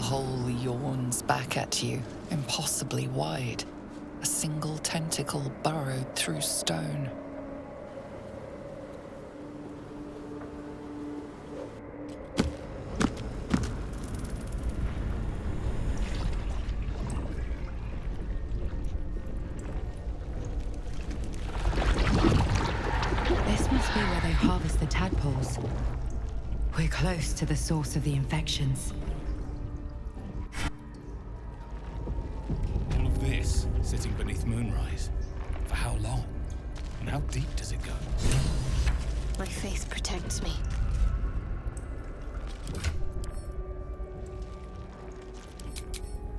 hole yawns back at you, impossibly wide. A single tentacle burrowed through stone. This must be where they harvest the tadpoles. We're close to the source of the infections. All of this sitting beneath moonrise. For how long? And how deep does it go? My faith protects me.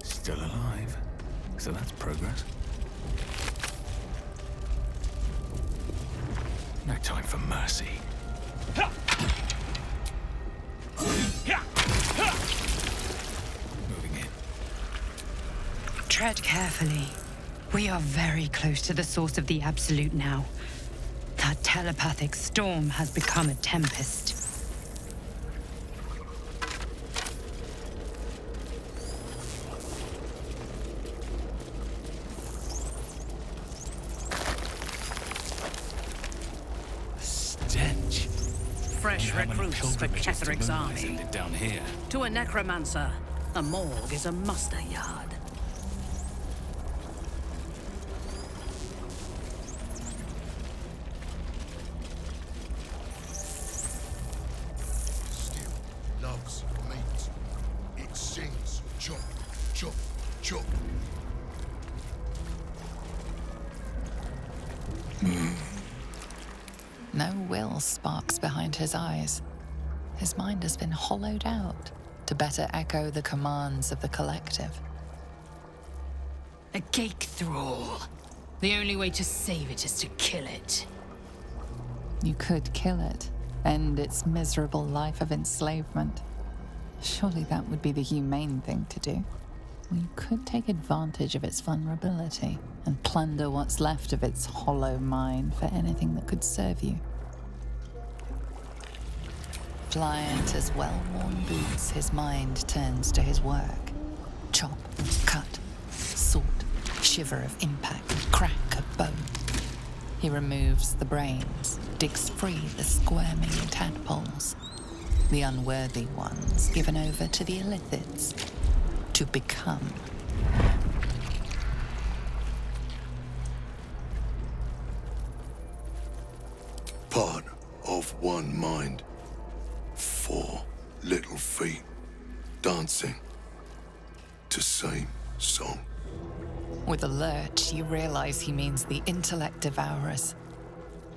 Still alive. So that's progress. No time for mercy. Moving in. Tread carefully. We are very close to the source of the Absolute now. That telepathic storm has become a tempest. Stench. Fresh How many recruits for pilgrimages to Ketheric's Moonrise army. ended down here? To a necromancer, a morgue is a muster yard. Still loves meat. It sings chop, chop, chop. No will sparks behind his eyes. His mind has been hollowed out to better echo the commands of the collective. A gate thrall. The only way to save it is to kill it. You could kill it, end its miserable life of enslavement. Surely that would be the humane thing to do. Or you could take advantage of its vulnerability and plunder what's left of its hollow mind for anything that could serve you. Pliant as well-worn boots, his mind turns to his work. Chop, cut, sort, shiver of impact, crack of bone. He removes the brains, digs free the squirming tadpoles, the unworthy ones given over to the illithids to become. Part of one mind. 4 little feet dancing to same song. With a lurch, you realize he means the intellect devourers.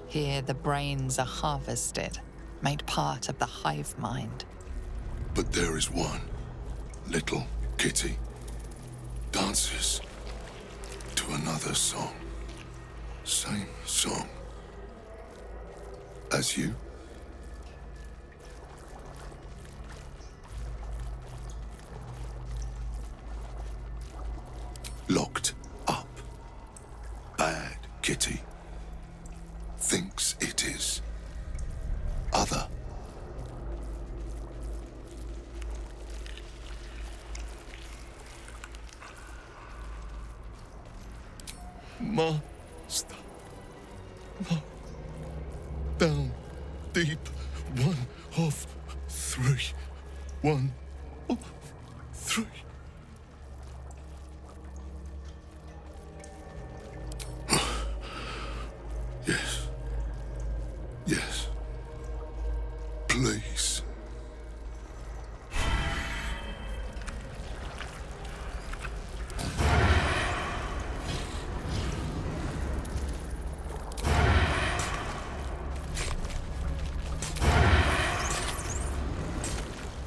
Here, the brains are harvested, made part of the hive mind. But there is one little kitty dances to another song. Same song as you. Locked up. Bad kitty. Thinks it is other. Master. Low. Down. Deep. 1 of 3. 1 of 3. Yes. Yes. Please.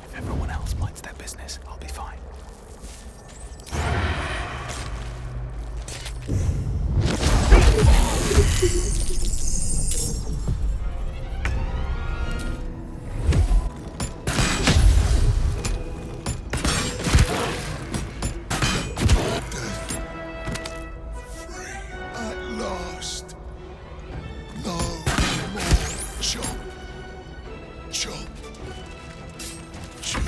If everyone else minds their business, I'll be fine. Free at last. No more chop. Chop. Chop.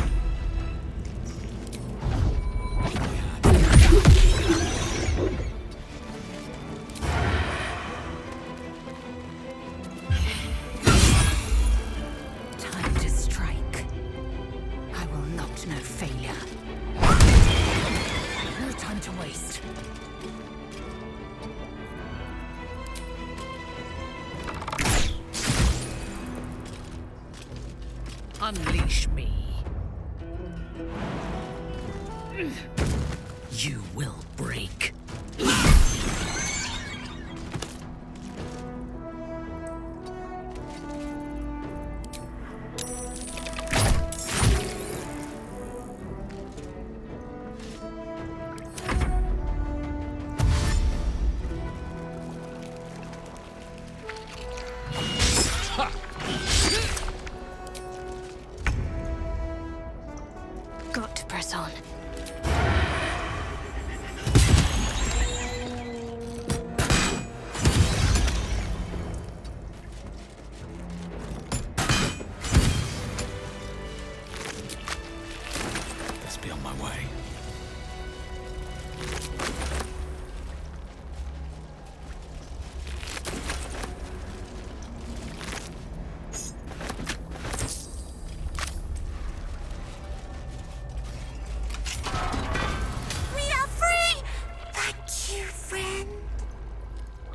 Unleash me. You will break. Got to press on. Let's be on my way. We are free! Thank you, friend.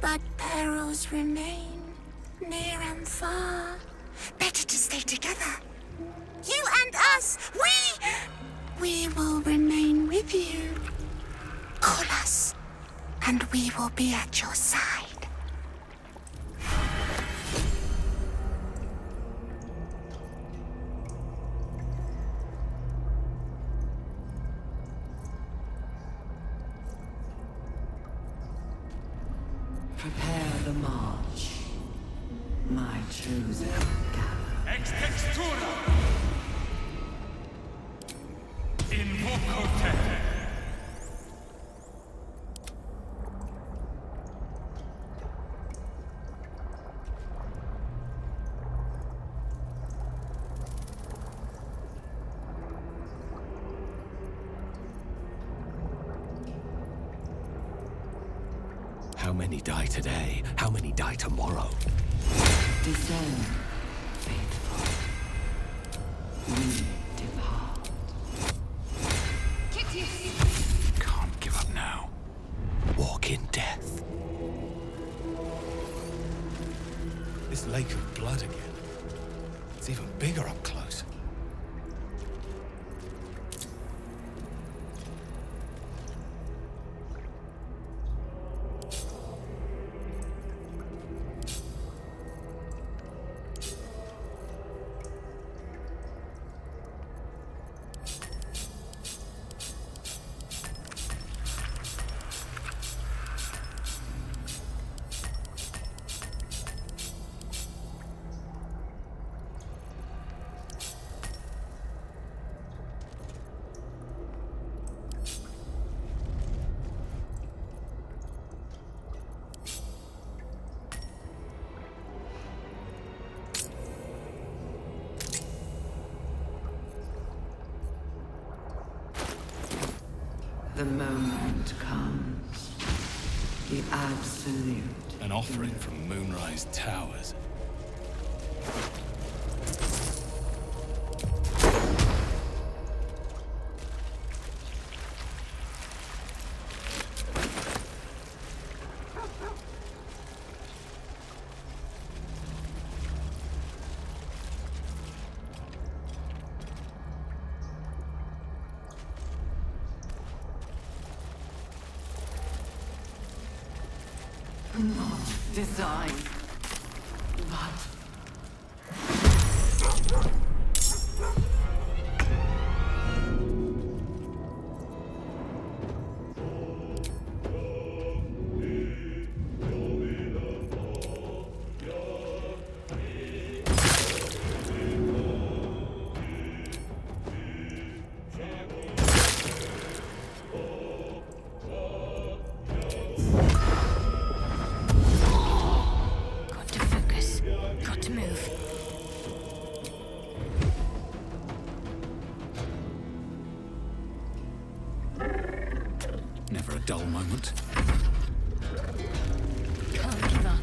But perils remain, near and far. Better to stay together. You and us, we will remain with you. Call us, and we will be at your side. Prepare the march. My chosen gather. Ex textura. Invoco te. How many die today? How many die tomorrow? Descend, faithful. We depart. Can't give up now. Walk in death. This lake of blood again. It's even bigger up close. The moment comes. The absolute. An offering from Moonrise Towers. Not design, but Got to focus. Got to move. Never a dull moment. Can't give up.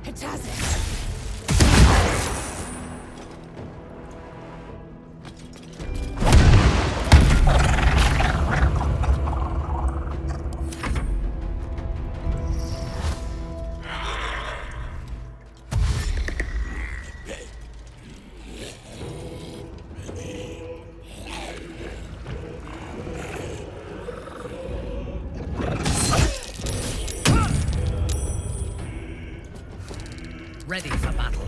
It does it! Ready for battle.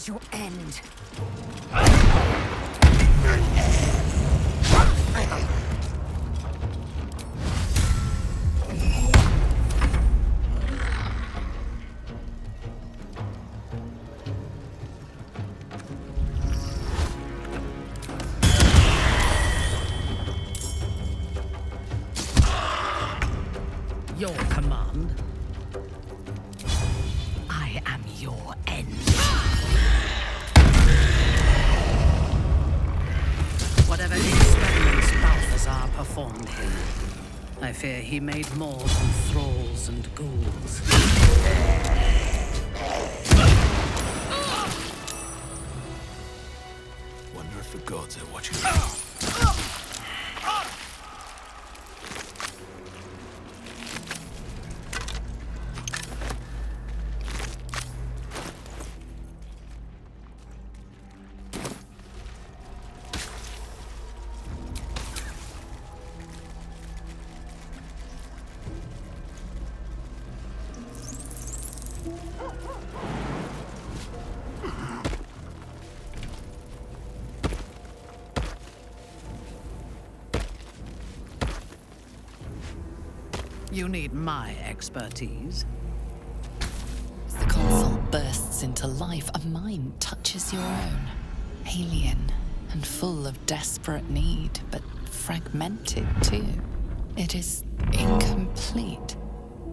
is your end. Your command. I am your end. Whatever experiments Balthazar performed here, I fear he made more than thralls and ghouls. Wonder if the gods are watching. You need my expertise. As the console bursts into life, a mind touches your own. Alien and full of desperate need, but fragmented too. It is incomplete.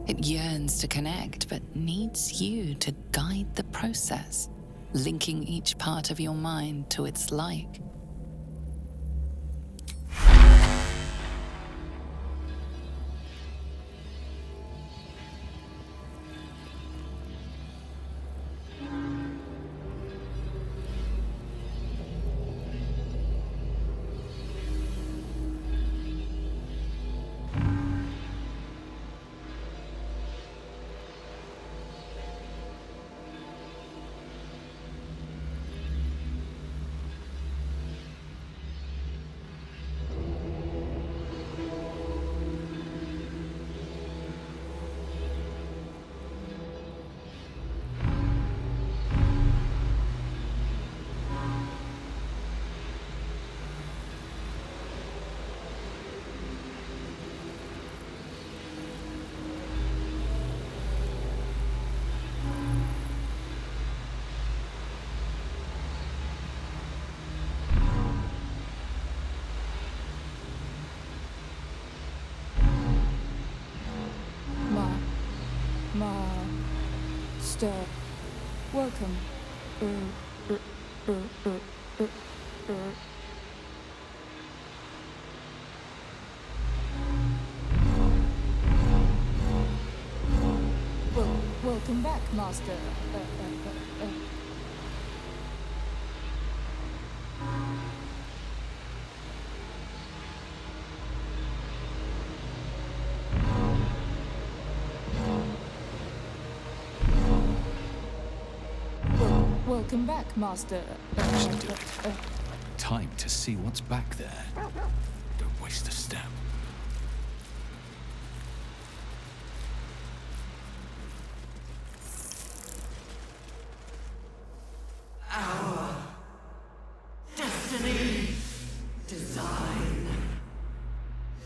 It yearns to connect, but needs you to guide the process, linking each part of your mind to its like. Welcome. Welcome back, Master. Welcome back, Master. Actually do it. Time to see what's back there. Don't waste a step. Our destiny, design,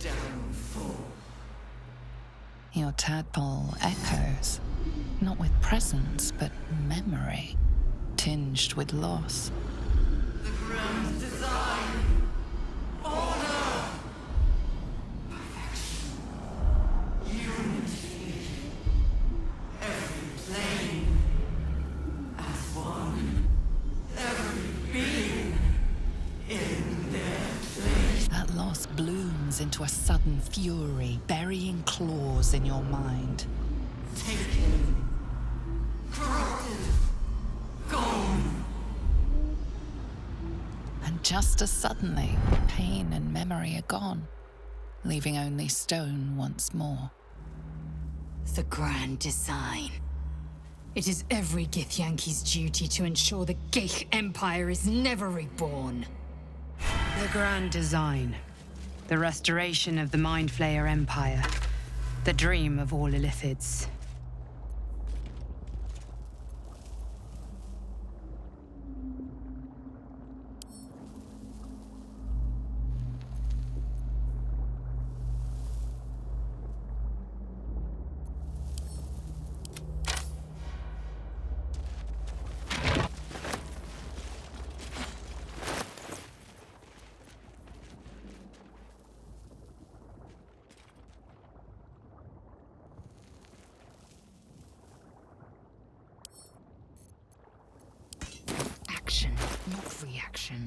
downfall. Your tadpole echoes, not with presence, but memory, tinged with loss. The grand design, order, perfection, unity, every plane as one, every being in their place. That loss blooms into a sudden fury, burying claws in your mind. Taken, corrupted, gone. And just as suddenly, pain and memory are gone, leaving only stone once more. The grand design. It is every Githyanki's duty to ensure the Geich Empire is never reborn. The grand design. The restoration of the Mind Flayer Empire. The dream of all Illithids. reaction.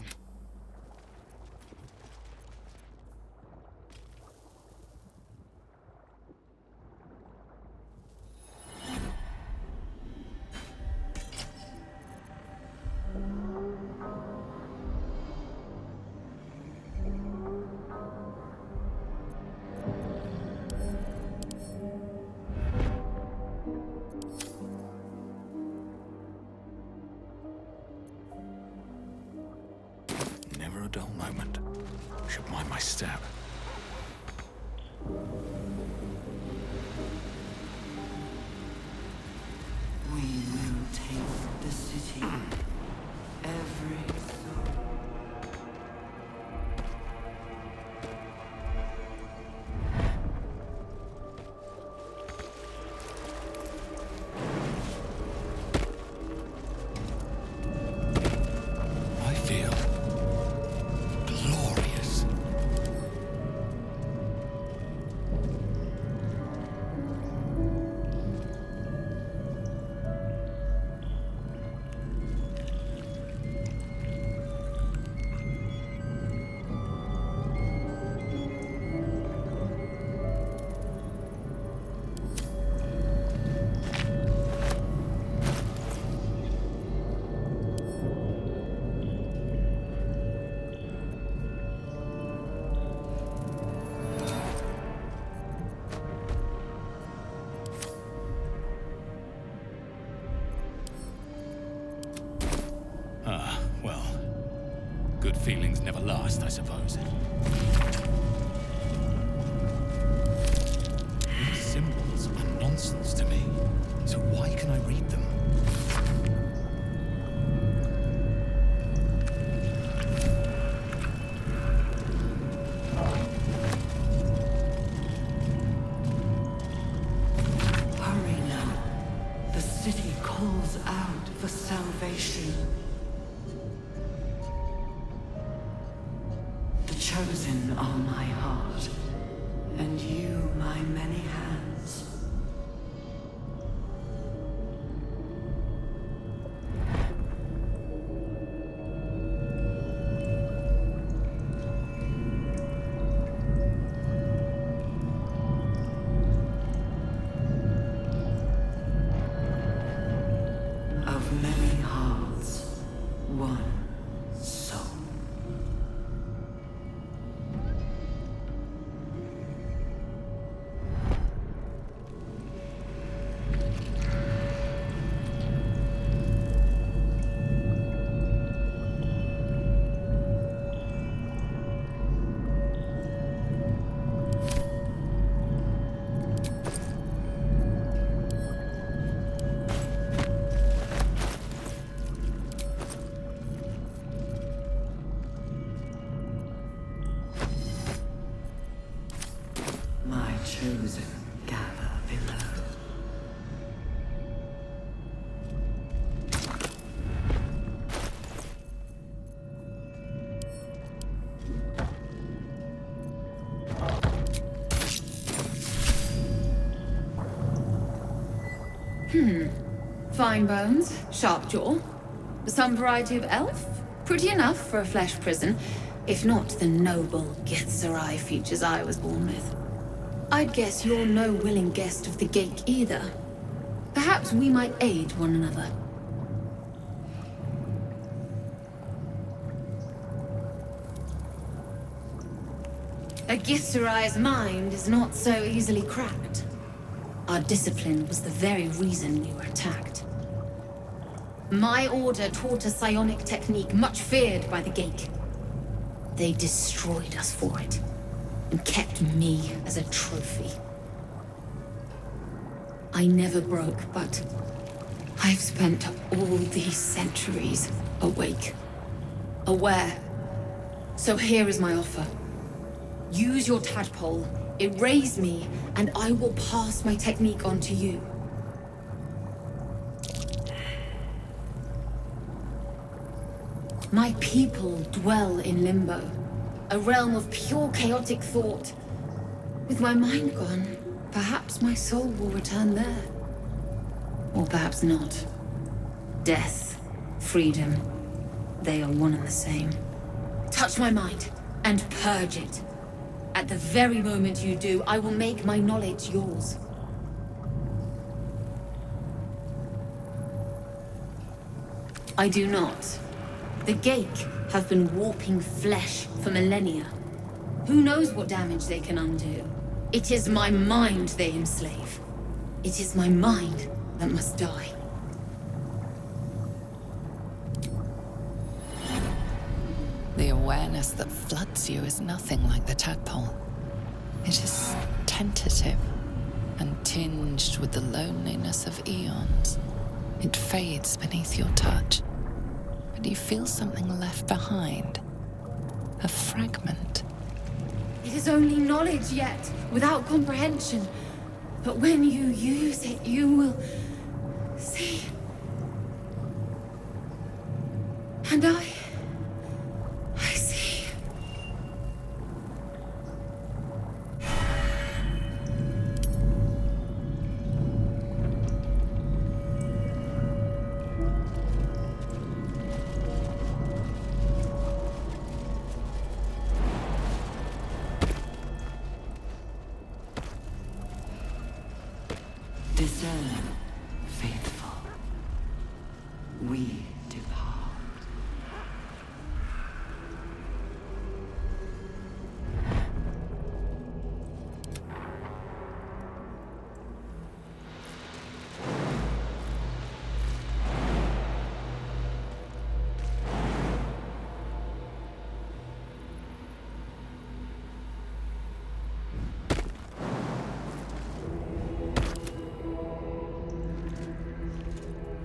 Never a dull moment. Should mind my step. We will take the city. Every soul. I feel glorious. Well, good feelings never last, I suppose. These symbols are nonsense to me, so why can I read them? Hurry now. The city calls out for salvation. The chosen are my heart, and you my many hands. Of many hearts, one soul. My chosen gather below. Fine bones, sharp jaw. Some variety of elf? Pretty enough for a flesh prison, if not the noble Githzerai features I was born with. I'd guess you're no willing guest of the Gake either. Perhaps we might aid one another. A Githzerai's mind is not so easily cracked. Our discipline was the very reason we were attacked. My order taught a psionic technique much feared by the Gake. They destroyed us for it, and kept me as a trophy. I never broke, but I've spent all these centuries awake, aware. So here is my offer. Use your tadpole, erase me, and I will pass my technique on to you. My people dwell in limbo, a realm of pure chaotic thought. With my mind gone, perhaps my soul will return there. Or perhaps not. Death, freedom, They are one and the same. Touch my mind and purge it. At the very moment you do, I will make my knowledge yours. I do not. The Geik have been warping flesh for millennia. Who knows what damage they can undo? It is my mind they enslave. It is my mind that must die. The awareness that floods you is nothing like the tadpole. It is tentative and tinged with the loneliness of eons. It fades beneath your touch, but you feel something left behind. A fragment. It is only knowledge yet, without comprehension. But when you use it, you will see. And I see. Discern, faithful. We depart.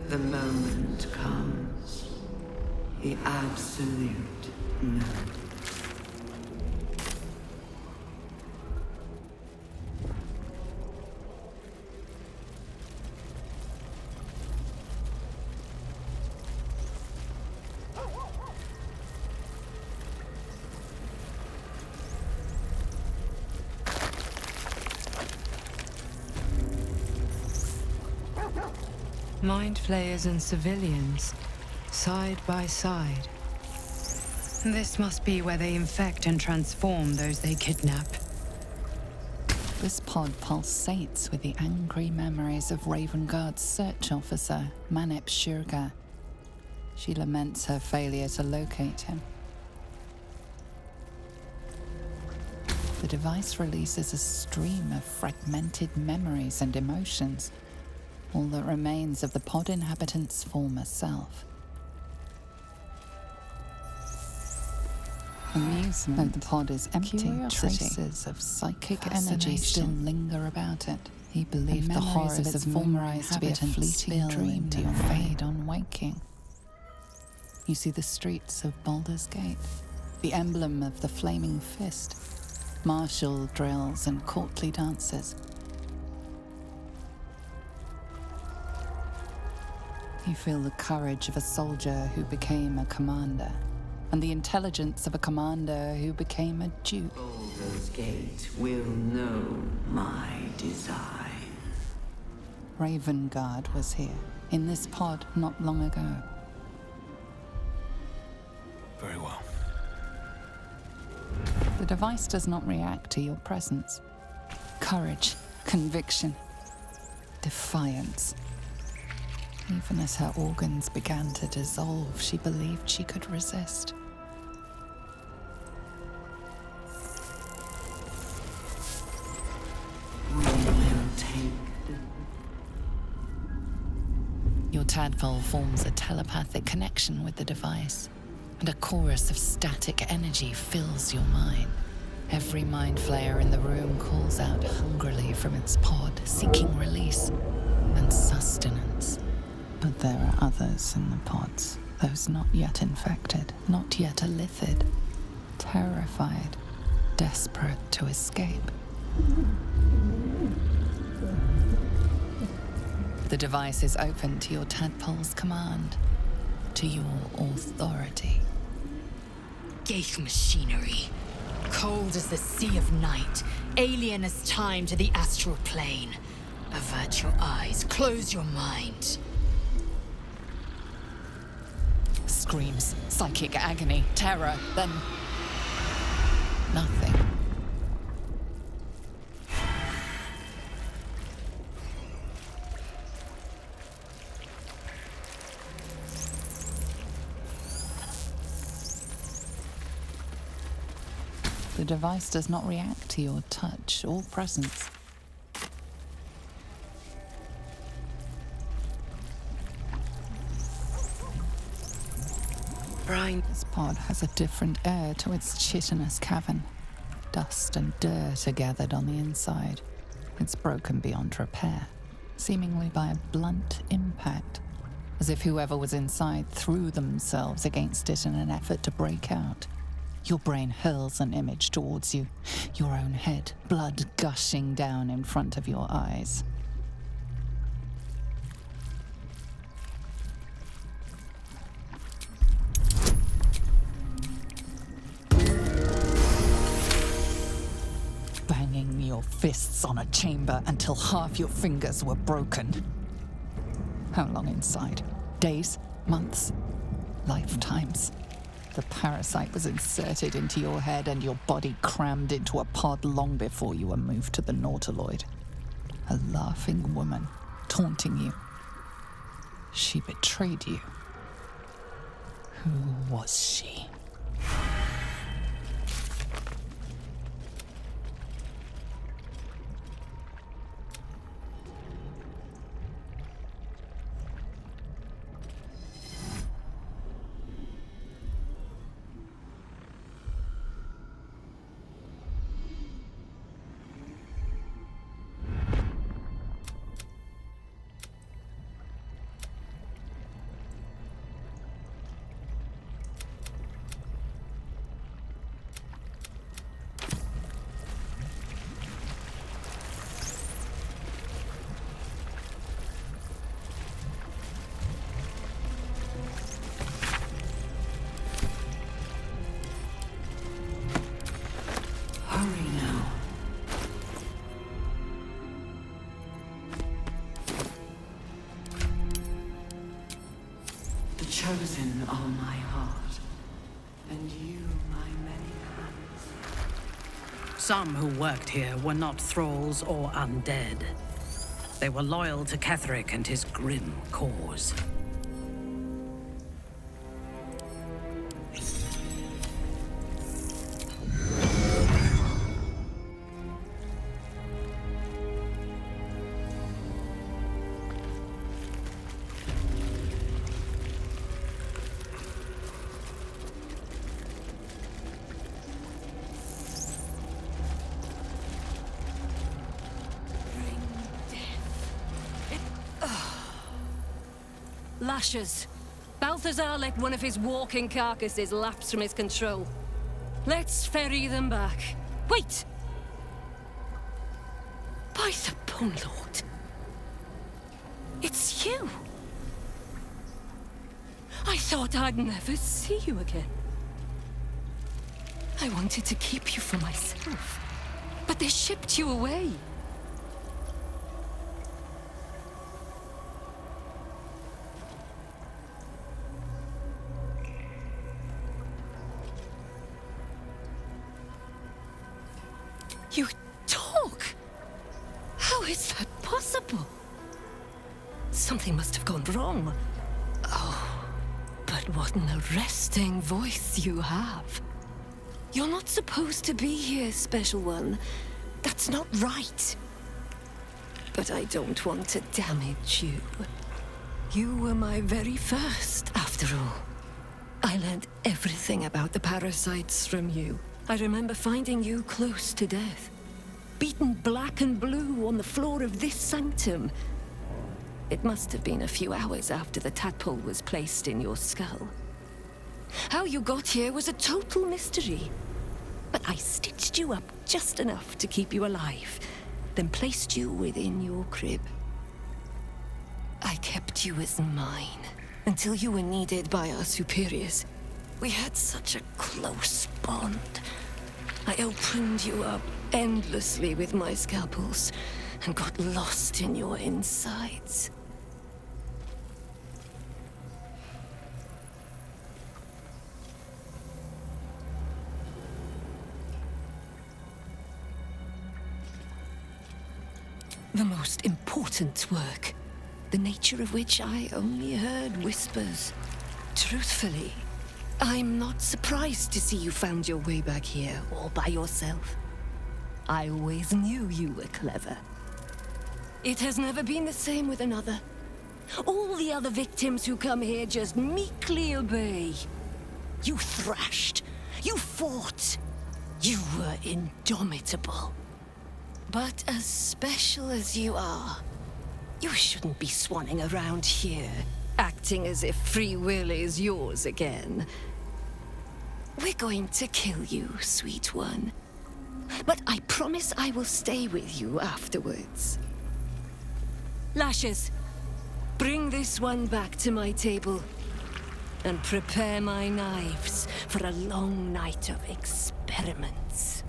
The moment comes. The absolute no. Mind flayers and civilians, side by side. This must be where they infect and transform those they kidnap. This pod pulsates with the angry memories of Ravengard's search officer, Manep Shurga. She laments her failure to locate him. The device releases a stream of fragmented memories and emotions, all that remains of the pod inhabitant's former self. Amusement. Though the pod is empty, traces of psychic energy still linger about it. He believed the horrors of Moonrise to be a fleeting dream to fade on waking. You see the streets of Baldur's Gate, the emblem of the Flaming Fist, martial drills and courtly dances. You feel the courage of a soldier who became a commander, and the intelligence of a commander who became a duke. Baldur's Gate will know my design. Ravengard was here, in this pod not long ago. Very well. The device does not react to your presence. Courage, conviction, defiance. Even as her organs began to dissolve, she believed she could resist. We will take. Your tadpole forms a telepathic connection with the device, and a chorus of static energy fills your mind. Every mind flayer in the room calls out hungrily from its pod, seeking release and sustenance. But there are others in the pods, those not yet infected, not yet elithid, terrified, desperate to escape. The device is open to your tadpole's command, to your authority. Geich machinery. Cold as the sea of night, alien as time to the astral plane. Avert your eyes, close your mind. Screams, psychic agony, terror, then nothing. The device does not react to your touch or presence. This pod has a different air to its chitinous cavern. Dust and dirt are gathered on the inside. It's broken beyond repair, seemingly by a blunt impact, as if whoever was inside threw themselves against it in an effort to break out. Your brain hurls an image towards you, your own head, blood gushing down in front of your eyes. Banging your fists on a chamber until half your fingers were broken. How long inside? Days? Months? Lifetimes? The parasite was inserted into your head and your body crammed into a pod long before you were moved to the Nautiloid. A laughing woman, taunting you. She betrayed you. Who was she? Chosen are my heart, and you my many hands. Some who worked here were not thralls or undead. They were loyal to Ketheric and his grim cause. Lashes. Balthazar let one of his walking carcasses lapse from his control. Let's ferry them back. Wait! By the Bone Lord. It's you! I thought I'd never see you again. I wanted to keep you for myself, but they shipped you away. You talk? How is that possible? Something must have gone wrong. Oh, but what an arresting voice you have. You're not supposed to be here, Special One. That's not right. But I don't want to damage you. You were my very first, after all. I learned everything about the parasites from you. I remember finding you close to death, beaten black and blue on the floor of this sanctum. It must have been a few hours after the tadpole was placed in your skull. How you got here was a total mystery, but I stitched you up just enough to keep you alive, then placed you within your crib. I kept you as mine until you were needed by our superiors. We had such a close bond. I opened you up endlessly with my scalpels and got lost in your insides. The most important work, the nature of which I only heard whispers. Truthfully, I'm not surprised to see you found your way back here all by yourself. I always knew you were clever. It has never been the same with another. All the other victims who come here just meekly obey. You thrashed. You fought. You were indomitable. But as special as you are, you shouldn't be swanning around here, acting as if free will is yours again. We're going to kill you, sweet one. But I promise I will stay with you afterwards. Lashes, bring this one back to my table. And prepare my knives for a long night of experiments.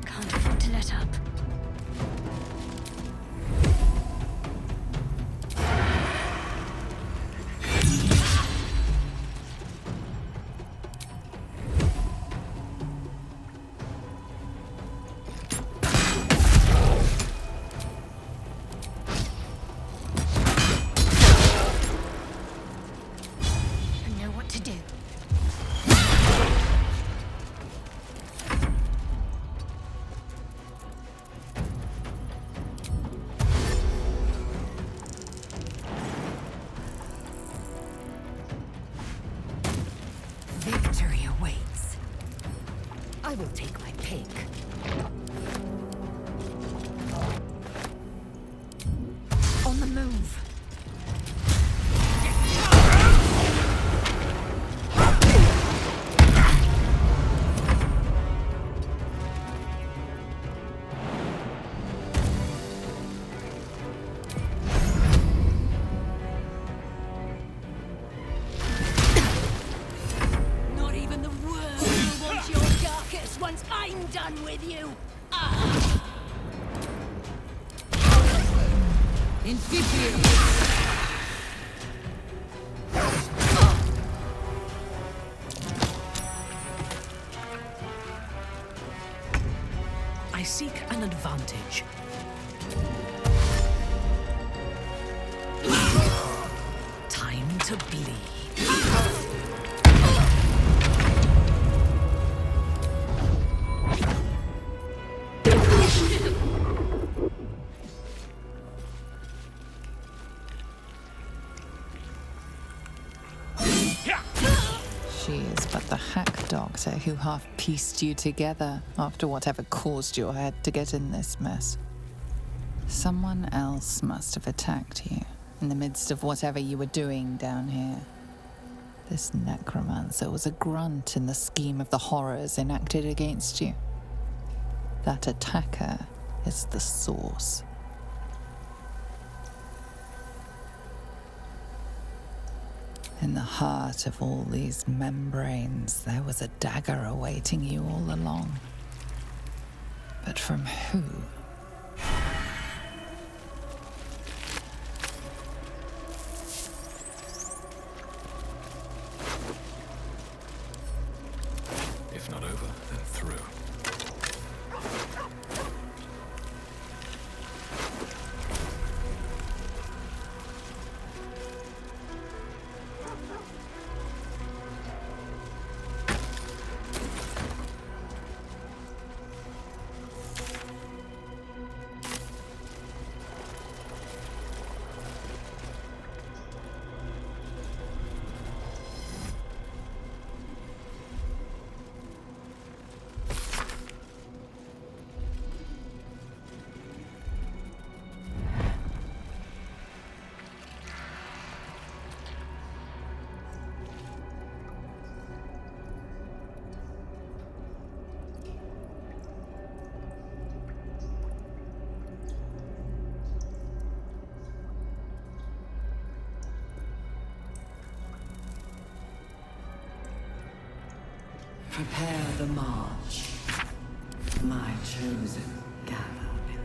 Can't afford to let up. I know what to do. Victory awaits. I will take my pick. On the move. Not even the world will want your carcass once I'm done with you. Ah! I seek an advantage. Time to bleed. She is but the hack doctor who half pieced you together after whatever caused your head to get in this mess. Someone else must have attacked you in the midst of whatever you were doing down here. This necromancer was a grunt in the scheme of the horrors enacted against you. That attacker is the source. In the heart of all these membranes, there was a dagger awaiting you all along. But from who? If not over, then through. Prepare the march. My chosen gather below.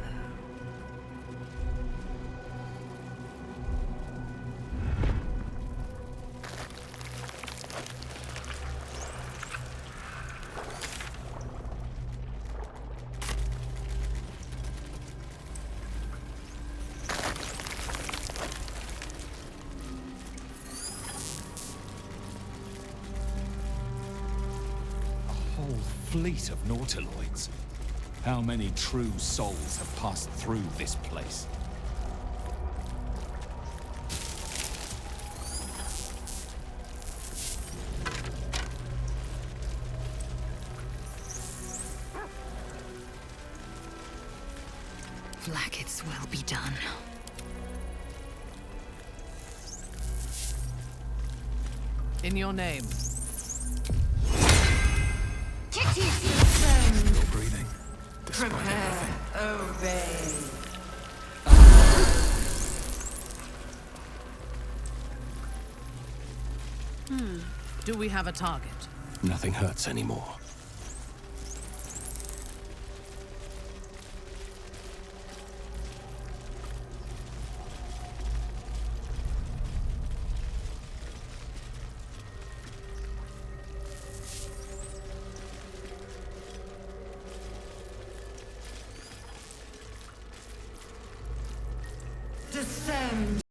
Whole fleet of nautiloids. How many true souls have passed through this place? Blacket's will be done. In your name. Still breathing. Despite Prepare, everything. obey. Do we have a target? Nothing hurts anymore. Descend.